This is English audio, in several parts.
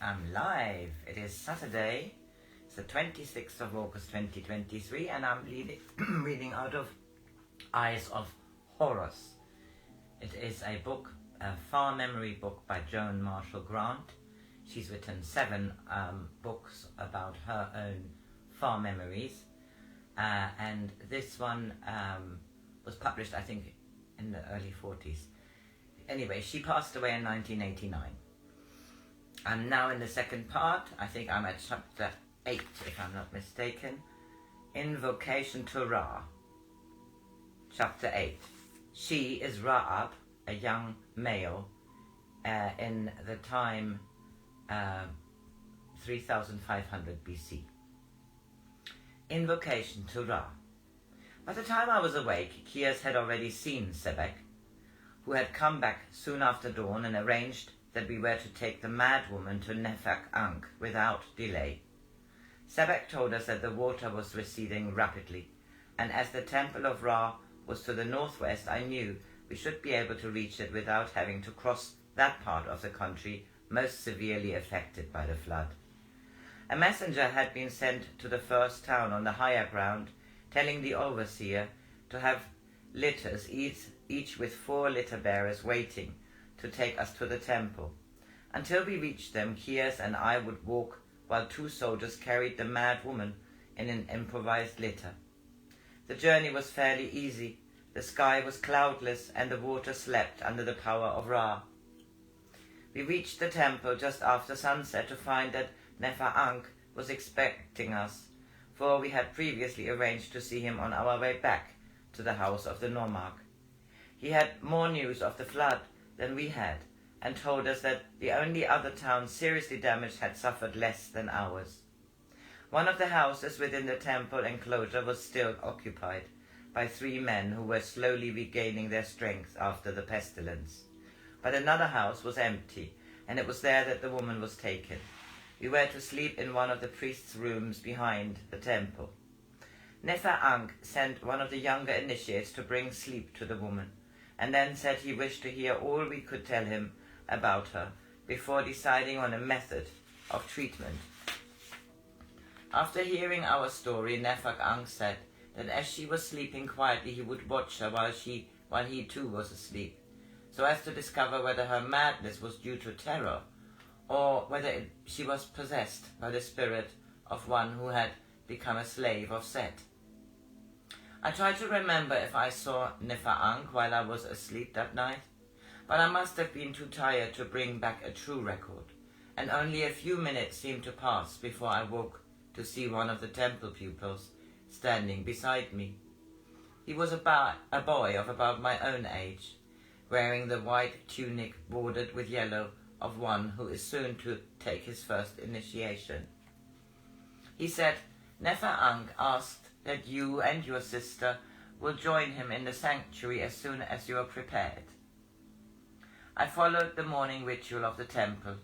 I'm live. It is Saturday. It's the 26th of August 2023 and I'm reading out of Eyes of Horus. It is a book, a far memory book by Joan Marshal Grants. She's written 7 books about her own far memories. And this one was published, I think, in the early 40s. Anyway, she passed away in 1989. I'm now in the second part. I think I'm at chapter 8, if I'm not mistaken. Invocation to Ra. Chapter 8. She is Ra'ab, a young male, in the time 3500 BC. Invocation to Ra. By the time I was awake, Kias had already seen Sebek, who had come back soon after dawn and arranged that we were to take the mad woman to Nefak-Ankh without delay. Sebek told us that the water was receding rapidly, and as the temple of Ra was to the northwest, I knew we should be able to reach it without having to cross that part of the country most severely affected by the flood. A messenger had been sent to the first town on the higher ground, telling the overseer to have litters, each with 4 litter bearers waiting to take us to the temple. Until we reached them, Kias and I would walk while 2 soldiers carried the mad woman in an improvised litter. The journey was fairly easy. The sky was cloudless and the water slept under the power of Ra. We reached the temple just after sunset to find that Nefak-Ankh was expecting us, for we had previously arranged to see him on our way back to the house of the Nomarch. He had more news of the flood than we had, and told us that the only other town seriously damaged had suffered less than ours. One of the houses within the temple enclosure was still occupied by 3 men who were slowly regaining their strength after the pestilence. But another house was empty, and it was there that the woman was taken. We were to sleep in one of the priest's rooms behind the temple. Nefak-Ankh sent one of the younger initiates to bring sleep to the woman, and then said he wished to hear all we could tell him about her before deciding on a method of treatment. After hearing our story, Nefak-Ankh said that as she was sleeping quietly, he would watch her while he too was asleep, so as to discover whether her madness was due to terror or whether she was possessed by the spirit of one who had become a slave of Set. I tried to remember if I saw Nefak-Ankh while I was asleep that night, but I must have been too tired to bring back a true record, and only a few minutes seemed to pass before I woke to see one of the temple pupils standing beside me. He was a boy of about my own age, wearing the white tunic bordered with yellow of one who is soon to take his first initiation. He said, Nefak-Ankh asked that you and your sister will join him in the sanctuary as soon as you are prepared. I followed the morning ritual of the temple.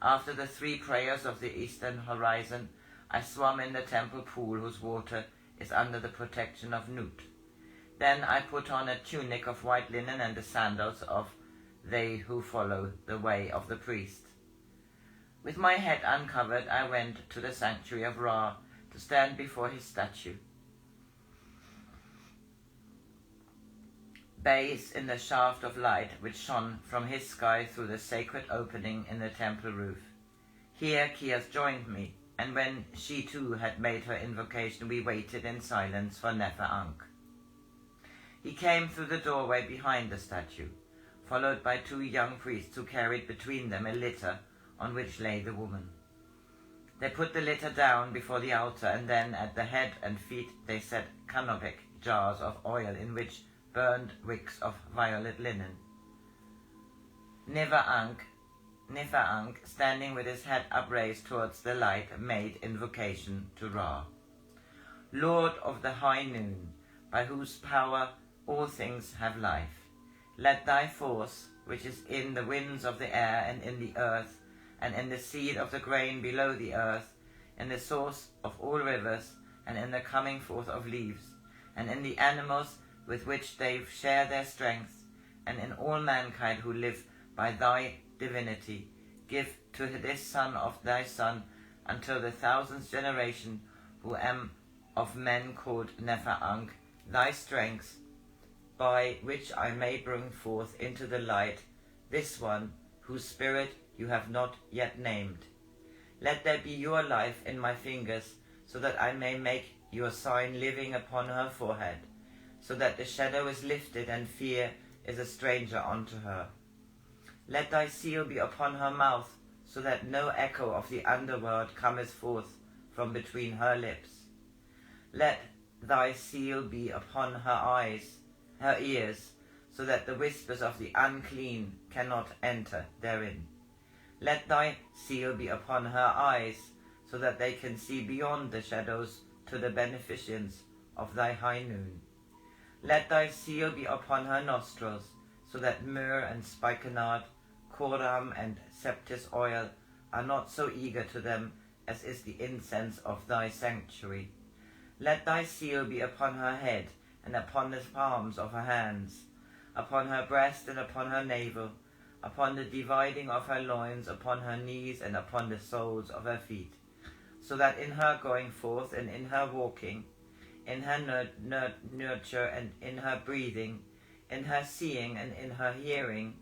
After the 3 prayers of the eastern horizon, I swam in the temple pool whose water is under the protection of Nut. Then I put on a tunic of white linen and the sandals of they who follow the way of the priest. With my head uncovered, I went to the sanctuary of Ra to stand before his statue. Bathed in the shaft of light which shone from his sky through the sacred opening in the temple roof. Here Kias joined me, and when she too had made her invocation, we waited in silence for Nefak-Ankh. He came through the doorway behind the statue, followed by 2 young priests who carried between them a litter on which lay the woman. They put the litter down before the altar, and then at the head and feet they set canopic jars of oil in which burned wicks of violet linen. Nefak-Ankh, standing with his head upraised towards the light, made invocation to Ra. Lord of the high noon, by whose power all things have life, let thy force, which is in the winds of the air and in the earth, and in the seed of the grain below the earth, in the source of all rivers, and in the coming forth of leaves, and in the animals with which they share their strength, and in all mankind who live by thy divinity, give to this son of thy son until the 1000th generation, who am of men called Nepha-Ankh, thy strength, by which I may bring forth into the light this one, whose spirit you have not yet named. Let there be your life in my fingers, so that I may make your sign living upon her forehead, so that the shadow is lifted and fear is a stranger unto her. Let thy seal be upon her mouth, so that no echo of the underworld cometh forth from between her lips. Let thy seal be upon her eyes, her ears, so that the whispers of the unclean cannot enter therein. Let thy seal be upon her eyes, so that they can see beyond the shadows to the beneficence of thy high noon. Let thy seal be upon her nostrils, so that myrrh and spikenard, coram and septis oil are not so eager to them as is the incense of thy sanctuary. Let thy seal be upon her head, and upon the palms of her hands, upon her breast and upon her navel, upon the dividing of her loins, upon her knees, and upon the soles of her feet, so that in her going forth and in her walking, in her nurture and in her breathing, in her seeing and in her hearing,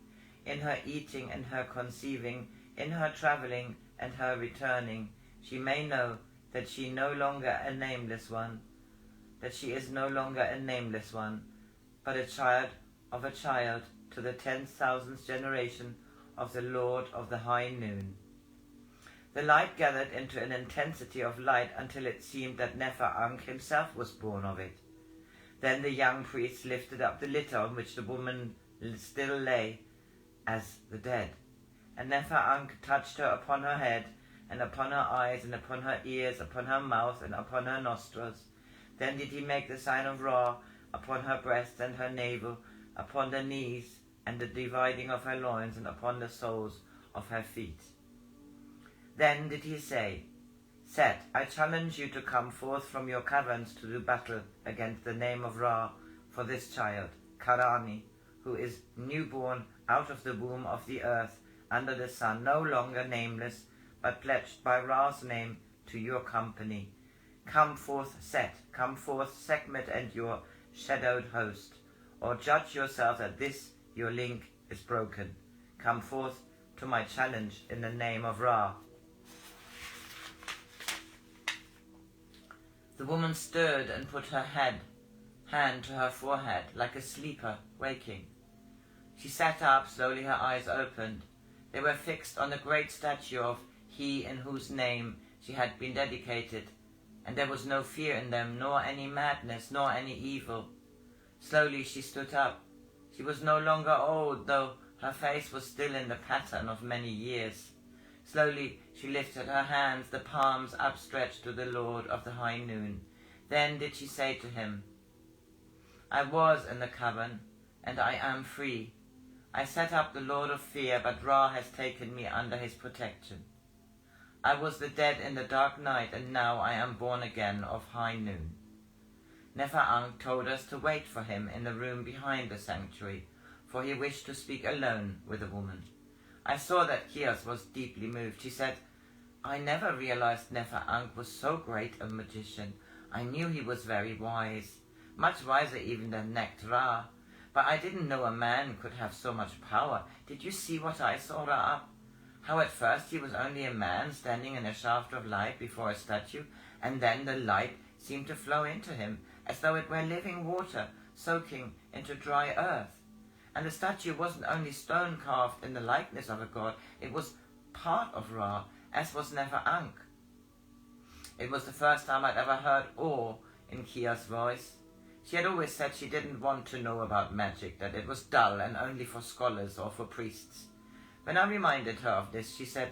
in her eating and her conceiving, in her travelling and her returning, she may know that she no longer a nameless one, that she is no longer a nameless one, but a child of a child to the 10,000th generation of the Lord of the high noon. The light gathered into an intensity of light until it seemed that Nepha-Ankh himself was born of it. Then the young priest lifted up the litter on which the woman still lay as the dead, and Nepha-Ankh touched her upon her head, and upon her eyes, and upon her ears, upon her mouth, and upon her nostrils. Then did he make the sign of Ra upon her breast and her navel, upon the knees, and the dividing of her loins, and upon the soles of her feet. Then did he say, Set, I challenge you to come forth from your caverns to do battle against the name of Ra for this child, Karani, who is newborn out of the womb of the earth under the sun, no longer nameless, but pledged by Ra's name to your company. Come forth, Set, come forth, Sekhmet and your shadowed host, or judge yourself that this your link is broken. Come forth to my challenge in the name of Ra. The woman stirred and put her hand to her forehead, like a sleeper waking. She sat up, slowly her eyes opened. They were fixed on the great statue of he in whose name she had been dedicated, and there was no fear in them, nor any madness, nor any evil. Slowly she stood up. She was no longer old, though her face was still in the pattern of many years. Slowly she lifted her hands, the palms upstretched to the Lord of the high noon. Then did she say to him, I was in the cavern, and I am free. I set up the Lord of Fear, but Ra has taken me under his protection. I was the dead in the dark night, and now I am born again of high noon. Nepha-Ankh told us to wait for him in the room behind the sanctuary, for he wished to speak alone with the woman. I saw that Kias was deeply moved. She said, I never realized Nepha-Ankh was so great a magician. I knew he was very wise, much wiser even than Nekht-Ra, but I didn't know a man could have so much power. Did you see what I saw up? How at first he was only a man standing in a shaft of light before a statue, and then the light seemed to flow into him, as though it were living water soaking into dry earth. And the statue wasn't only stone carved in the likeness of a god, it was part of Ra, as was Nepha-Ankh. It was the first time I'd ever heard awe in Kia's voice. She had always said she didn't want to know about magic, that it was dull and only for scholars or for priests. When I reminded her of this, she said,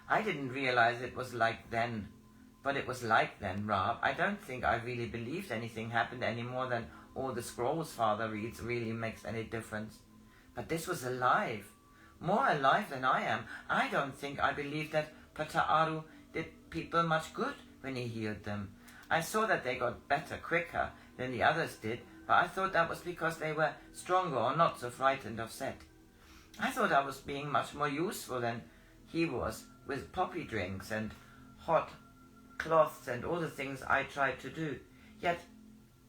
I didn't realize it was like then. But it was like then, Ra. I don't think I really believed anything happened any more than all the scrolls Father reads really makes any difference. But this was alive. More alive than I am. I don't think I believed that Pata'aru did people much good when he healed them. I saw that they got better quicker than the others did, but I thought that was because they were stronger or not so frightened of Set. I thought I was being much more useful than he was with poppy drinks and hot cloths and all the things I tried to do. Yet,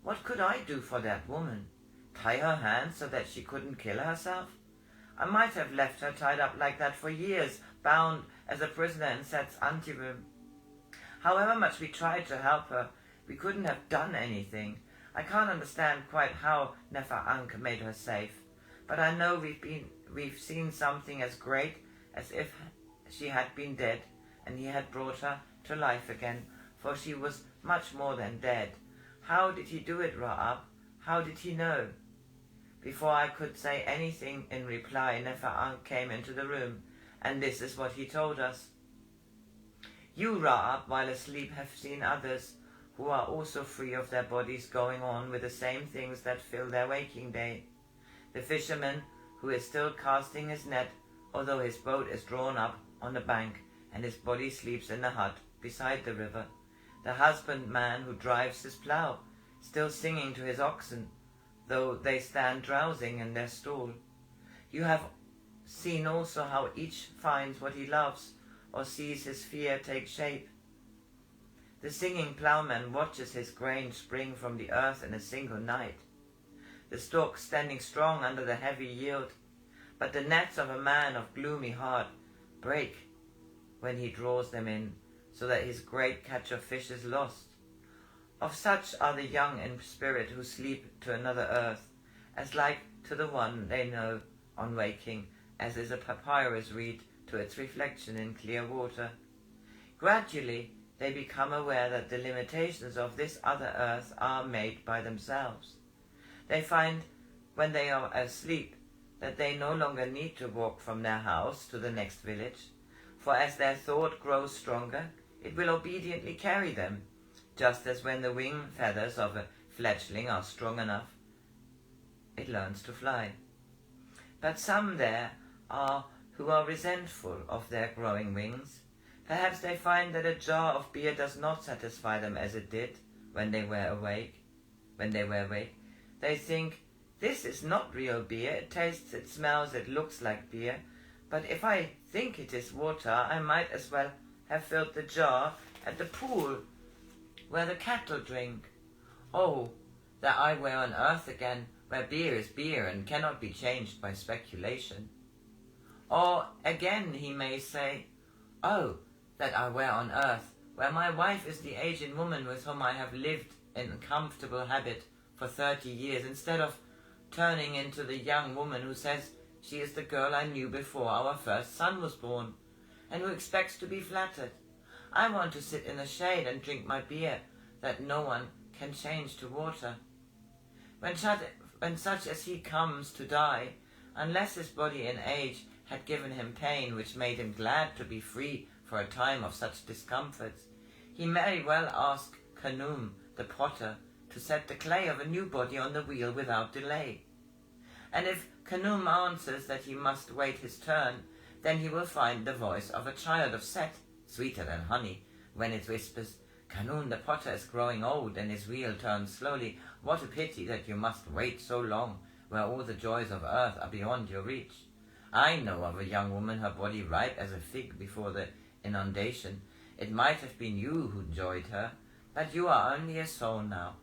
what could I do for that woman? Tie her hands so that she couldn't kill herself? I might have left her tied up like that for years, bound as a prisoner in Set's anteroom. However much we tried to help her, we couldn't have done anything. I can't understand quite how Nefer Ankh made her safe, but I know we've seen something as great as if she had been dead, and he had brought her to life again, for she was much more than dead. How did he do it, Ra'ab? How did he know? Before I could say anything in reply, Nefer Ankh came into the room, and this is what he told us. You, Ra'ab, while asleep, have seen others who are also free of their bodies going on with the same things that fill their waking day. The fisherman who is still casting his net, although his boat is drawn up on the bank and his body sleeps in the hut beside the river. The husbandman who drives his plough, still singing to his oxen, though they stand drowsing in their stall. You have seen also how each finds what he loves, or sees his fear take shape. The singing ploughman watches his grain spring from the earth in a single night, the stalks standing strong under the heavy yield, but the nets of a man of gloomy heart break when he draws them in, so that his great catch of fish is lost. Of such are the young in spirit who sleep to another earth, as like to the one they know on waking, as is a papyrus reed to its reflection in clear water. Gradually they become aware that the limitations of this other earth are made by themselves. They find, when they are asleep, that they no longer need to walk from their house to the next village, for as their thought grows stronger, it will obediently carry them, just as when the wing feathers of a fledgling are strong enough, it learns to fly. But some there are who are resentful of their growing wings. Perhaps they find that a jar of beer does not satisfy them as it did when they were awake. They think, this is not real beer, it tastes, it smells, it looks like beer, but if I think it is water, I might as well have filled the jar at the pool where the cattle drink. Oh, that I were on earth again, where beer is beer and cannot be changed by speculation. Or again he may say, oh, that I were on earth, where my wife is the aged woman with whom I have lived in comfortable habit for 30 years, instead of turning into the young woman who says she is the girl I knew before our first son was born, and who expects to be flattered. I want to sit in the shade and drink my beer that no one can change to water. When such as he comes to die, unless his body and age had given him pain which made him glad to be free for a time of such discomforts, he may well ask Khnum, the potter, to set the clay of a new body on the wheel without delay. And if Khnum answers that he must wait his turn, then he will find the voice of a child of Set, sweeter than honey, when it whispers, Khnum the potter is growing old, and his wheel turns slowly. What a pity that you must wait so long, where all the joys of earth are beyond your reach. I know of a young woman, her body ripe as a fig before the inundation. It might have been you who joyed her, but you are only a soul now,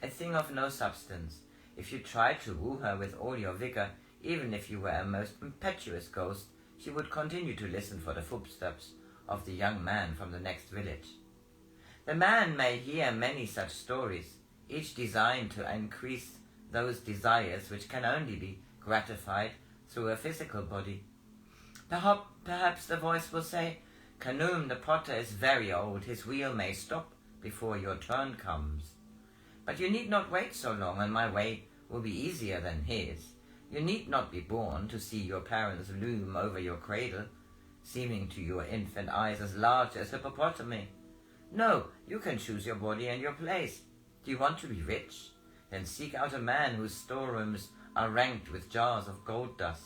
a thing of no substance. If you tried to woo her with all your vigor, even if you were a most impetuous ghost, she would continue to listen for the footsteps of the young man from the next village. The man may hear many such stories, each designed to increase those desires which can only be gratified through a physical body. Perhaps the voice will say, Khnum the potter is very old, his wheel may stop before your turn comes. But you need not wait so long, and my way will be easier than his. You need not be born to see your parents loom over your cradle, seeming to your infant eyes as large as hippopotami. No, you can choose your body and your place. Do you want to be rich? Then seek out a man whose storerooms are ranked with jars of gold dust.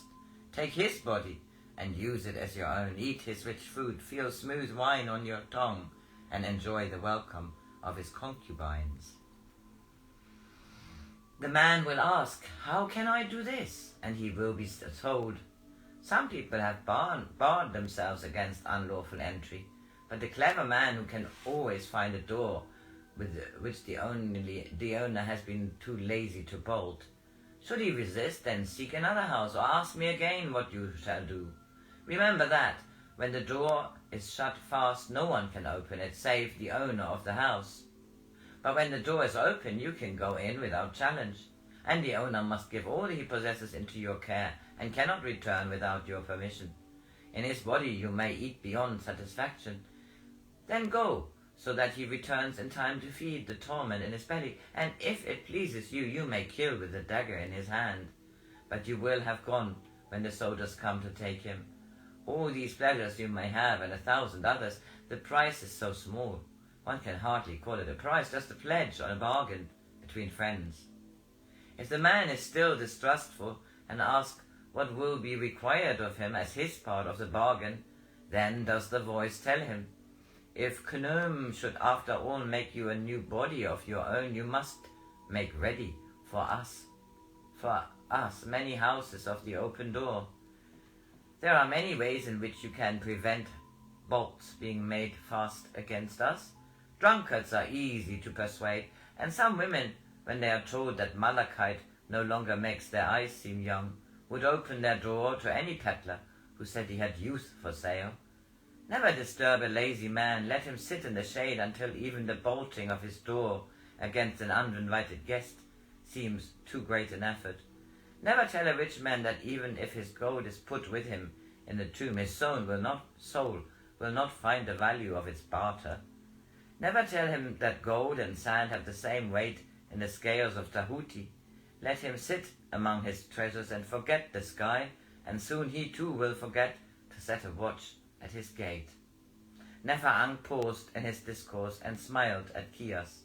Take his body and use it as your own. Eat his rich food, feel smooth wine on your tongue, and enjoy the welcome of his concubines. The man will ask, how can I do this? And he will be told, Some people have barred themselves against unlawful entry, but the clever man who can always find a door with which the owner has been too lazy to bolt, should he resist, then seek another house, or ask me again what you shall do. Remember that, when the door is shut fast, no one can open it, save the owner of the house. But when the door is open, you can go in without challenge, and the owner must give all he possesses into your care, and cannot return without your permission. In his body you may eat beyond satisfaction. Then go, so that he returns in time to feed the torment in his belly, and if it pleases you, you may kill with the dagger in his hand. But you will have gone when the soldiers come to take him. All these pleasures you may have, and 1,000 others. The price is so small, one can hardly call it a price, just a pledge on a bargain between friends. If the man is still distrustful, and asks what will be required of him as his part of the bargain, then does the voice tell him, if Khnum should after all make you a new body of your own, you must make ready for us many houses of the open door. There are many ways in which you can prevent bolts being made fast against us. Drunkards are easy to persuade, and some women, when they are told that malachite no longer makes their eyes seem young, would open their door to any peddler who said he had youth for sale. Never disturb a lazy man, let him sit in the shade until even the bolting of his door against an uninvited guest seems too great an effort. Never tell a rich man that even if his gold is put with him in the tomb, his soul will not find the value of its barter. Never tell him that gold and sand have the same weight in the scales of Tahuti. Let him sit among his treasures and forget the sky, and soon he too will forget to set a watch at his gate. Nefer-Ang paused in his discourse and smiled at Kias.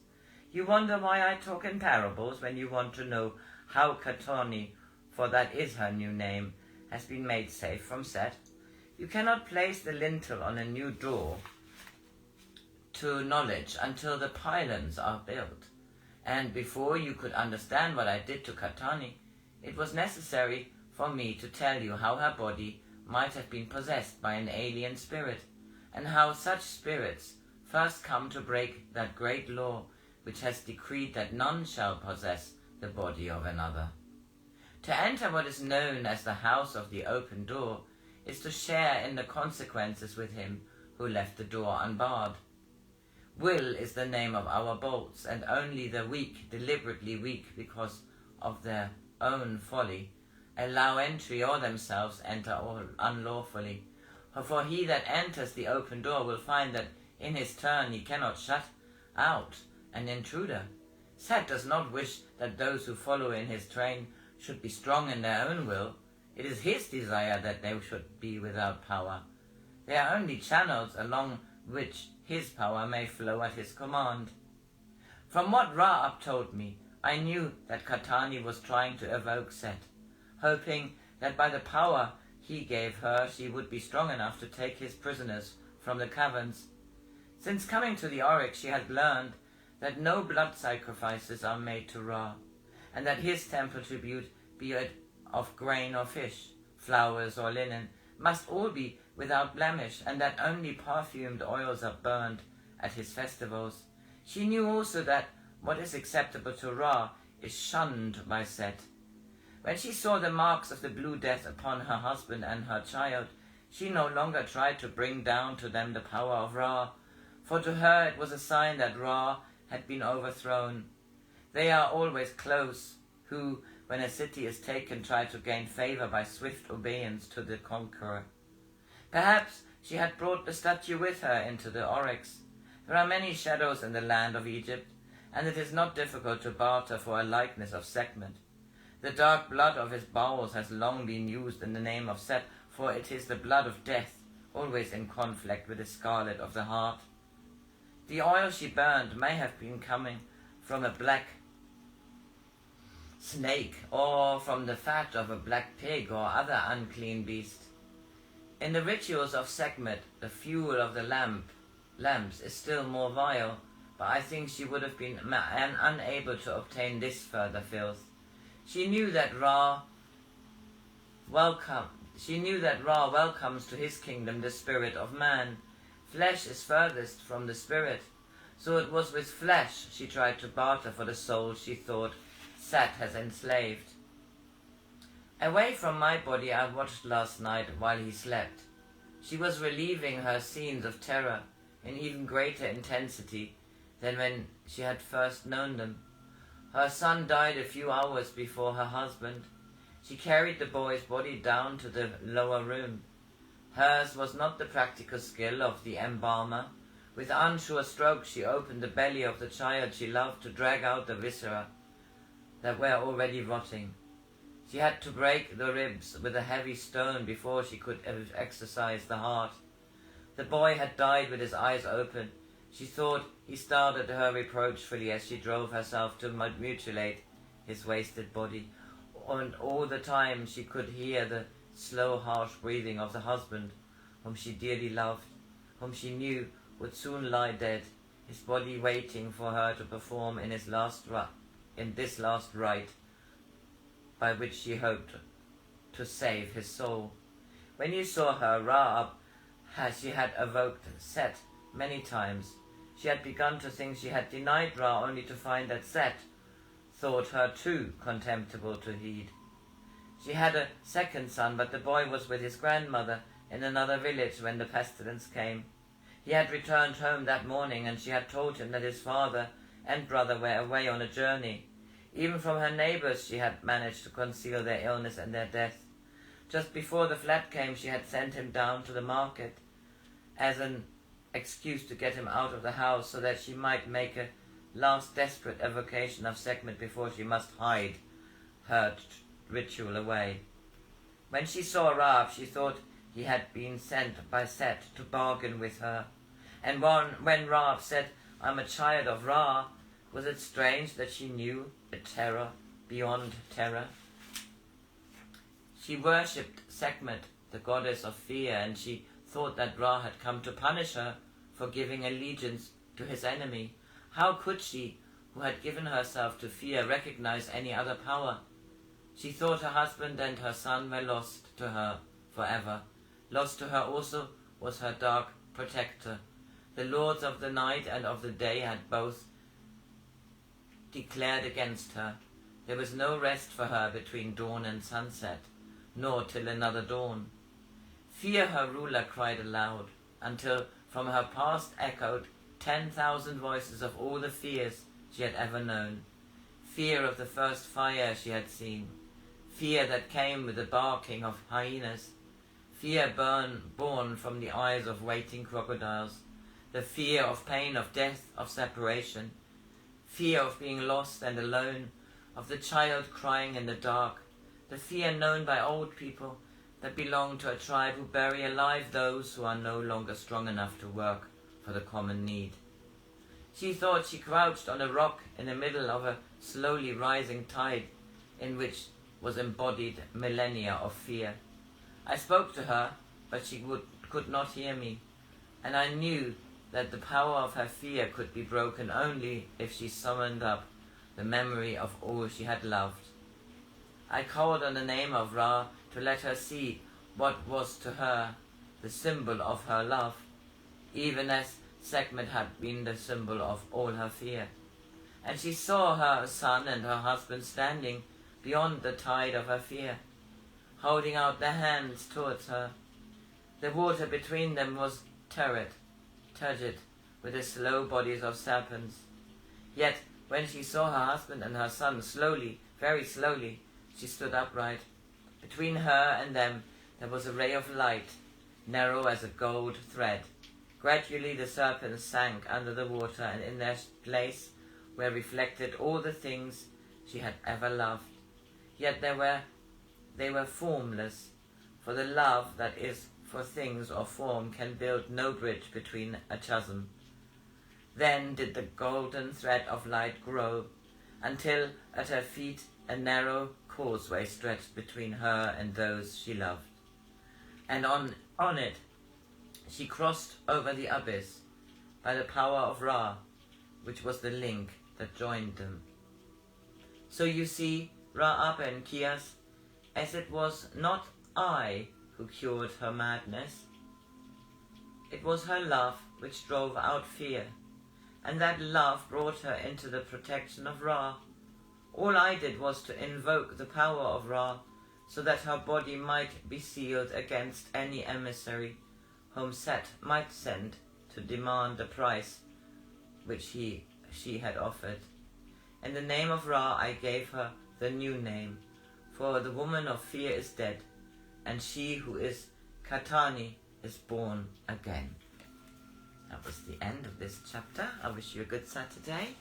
You wonder why I talk in parables when you want to know how Katoni, for that is her new name, has been made safe from Set? You cannot place the lintel on a new door to knowledge until the pylons are built. And before you could understand what I did to Katani, it was necessary for me to tell you how her body might have been possessed by an alien spirit, and how such spirits first come to break that great law which has decreed that none shall possess the body of another. To enter what is known as the house of the open door is to share in the consequences with him who left the door unbarred. Will is the name of our bolts, and only the weak, deliberately weak because of their own folly, allow entry or themselves enter all unlawfully. For he that enters the open door will find that in his turn he cannot shut out an intruder. Set does not wish that those who follow in his train should be strong in their own will. It is his desire that they should be without power. They are only channels along which his power may flow at his command. From what Ra-Up told me, I knew that Katani was trying to evoke Set, hoping that by the power he gave her she would be strong enough to take his prisoners from the caverns. Since coming to the Oryx, she had learned that no blood sacrifices are made to Ra, and that his temple tribute, be it of grain or fish, flowers or linen, must all be without blemish, and that only perfumed oils are burned at his festivals. She knew also that what is acceptable to Ra is shunned by Set. When she saw the marks of the Blue Death upon her husband and her child, she no longer tried to bring down to them the power of Ra, for to her it was a sign that Ra had been overthrown. They are always close, who, when a city is taken, try to gain favor by swift obedience to the conqueror. Perhaps she had brought the statue with her into the Oryx. There are many shadows in the land of Egypt, and it is not difficult to barter for a likeness of Sekhmet. The dark blood of his bowels has long been used in the name of Set, for it is the blood of death, always in conflict with the scarlet of the heart. The oil she burned may have been coming from a black snake, or from the fat of a black pig or other unclean beast. In the rituals of Sekhmet, the fuel of the lamps is still more vile, but I think she would have been unable to obtain this further filth. She knew that Ra She knew that Ra welcomes to his kingdom the spirit of man. Flesh is furthest from the spirit. So it was with flesh she tried to barter for the soul she thought Set has enslaved. Away from my body I watched last night while he slept. She was reliving her scenes of terror in even greater intensity than when she had first known them. Her son died a few hours before her husband. She carried the boy's body down to the lower room. Hers was not the practical skill of the embalmer. With unsure strokes she opened the belly of the child she loved to drag out the viscera that were already rotting. She had to break the ribs with a heavy stone before she could exercise the heart. The boy had died with his eyes open. She thought he stared at her reproachfully as she drove herself to mutilate his wasted body. And all the time she could hear the slow, harsh breathing of the husband whom she dearly loved, whom she knew would soon lie dead, his body waiting for her to perform in this last rite by which she hoped to save his soul. When you saw her, Ra, as she had evoked Set many times, she had begun to think she had denied Ra only to find that Set thought her too contemptible to heed. She had a second son, but the boy was with his grandmother in another village when the pestilence came. He had returned home that morning, and she had told him that his father and brother were away on a journey. Even from her neighbors she had managed to conceal their illness and their death. Just before the flood came, she had sent him down to the market as an excuse to get him out of the house, so that she might make a last desperate evocation of Sekhmet before she must hide her ritual away. When she saw Rav, she thought he had been sent by Set to bargain with her. And when Rav said, "I'm a child of Ra," was it strange that she knew a terror beyond terror? She worshipped Sekhmet, the goddess of fear, and she thought that Ra had come to punish her for giving allegiance to his enemy. How could she, who had given herself to fear, recognize any other power? She thought her husband and her son were lost to her forever. Lost to her also was her dark protector. The lords of the night and of the day had both declared against her. There was no rest for her between dawn and sunset, nor till another dawn. Fear her ruler cried aloud, until from her past echoed 10,000 voices of all the fears she had ever known. Fear of the first fire she had seen, fear that came with the barking of hyenas, fear born from the eyes of waiting crocodiles, the fear of pain, of death, of separation, fear of being lost and alone, of the child crying in the dark, the fear known by old people that belong to a tribe who bury alive those who are no longer strong enough to work for the common need. She thought she crouched on a rock in the middle of a slowly rising tide in which was embodied millennia of fear. I spoke to her, but she could not hear me, and I knew that the power of her fear could be broken only if she summoned up the memory of all she had loved. I called on the name of Ra to let her see what was to her the symbol of her love, even as Sekhmet had been the symbol of all her fear. And she saw her son and her husband standing beyond the tide of her fear, holding out their hands towards her. The water between them was turgid with the slow bodies of serpents. Yet when she saw her husband and her son slowly, very slowly, she stood upright. Between her and them there was a ray of light, narrow as a gold thread. Gradually the serpents sank under the water, and in their place were reflected all the things she had ever loved. Yet they were formless, for the love that is for things or form can build no bridge between a chasm. Then did the golden thread of light grow, until at her feet a narrow causeway stretched between her and those she loved. And on it she crossed over the abyss by the power of Ra, which was the link that joined them. So you see, Ra Abba and Kias, as it was not I who cured her madness. It was her love which drove out fear, and that love brought her into the protection of Ra. All I did was to invoke the power of Ra, so that her body might be sealed against any emissary whom Set might send to demand the price which she had offered. In the name of Ra I gave her the new name, for the woman of fear is dead, and she who is Katani is born again. That was the end of this chapter. I wish you a good Saturday.